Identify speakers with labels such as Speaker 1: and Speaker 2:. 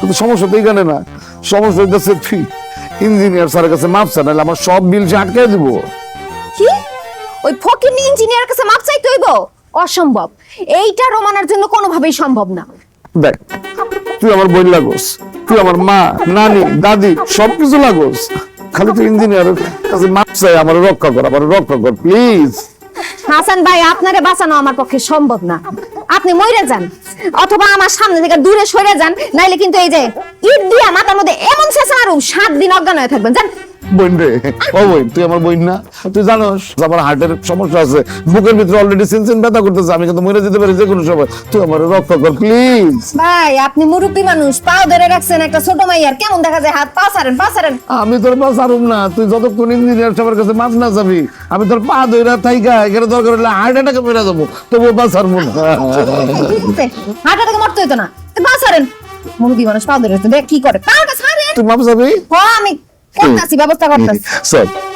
Speaker 1: কিন্তু সমস্যা তো এইখানে না, সমস্যা হইতেছে ইঞ্জিনিয়ার স্যারের কাছে মাপ চা, নাহলে আমার সব বিল সে আটকে দিব।
Speaker 2: কি ওই ফকিনি ইঞ্জিনিয়ার কাছে মাপ চাইতে হইব? অসম্ভব, এইটা রোমানার জন্য কোনোভাবেই সম্ভব না।
Speaker 1: দেখ, তুই আমার বোন লাগোস, তুই আমার মা, নানি, দাদি সবকিছু লাগোস, খালি তুই ইঞ্জিনিয়ারের কাছে মাপ চাই, আমার রক্ষা কর প্লিজ।
Speaker 2: হাসান ভাই, আপনাকে বাঁচানো আমার পক্ষে সম্ভব না। আপনি মইরে যান অথবা আমার সামনে থেকে দূরে সরে যান, নাইলে কিন্তু এই যে ইট দিয়া মাথার মধ্যে এমন শেষে মারুম 7 দিন অজ্ঞান হয়ে থাকবেন। জান
Speaker 1: বোন রে, ও বোন, তুই আমার বোন না? তুই জানোস আমার হার্টের সমস্যা আছে, বুকের ভিতরে অলরেডি সিনসিন ব্যথা করতেছে, আমি কিন্তু মরে যেতে পারি যে কোনো সময়, তুই আমার রক্ষা কর প্লিজ।
Speaker 2: ভাই, আপনি মুরব্বী মানুষ, পাও ধরে রাখছেন একটা ছোট মাইয়ার, কেমন দেখা যায় হাত পা ছাড়েন।
Speaker 1: আমি তোর পা ছাড়ুম না, তুই যতক্ষণ ইঞ্জিনিয়ার সবার কাছে মাপ না যাবি, আমি তোর পা ধইরা থাইকা এখানে দরকার হলে হার্ট অ্যাটাকে মেরে যাবো, তবুও পা ছাড়বো না।
Speaker 2: হাত থেকে মরতে হইতো না, পা ছাড়েন। মুরব্বী মানুষ পাও ধরে রাখছেন, দেখ কি করে, পাটা ছাড়েন।
Speaker 1: তুই মাপ যাবি?
Speaker 2: আমি করতেছি, ব্যবস্থা করতেছি।
Speaker 1: চল।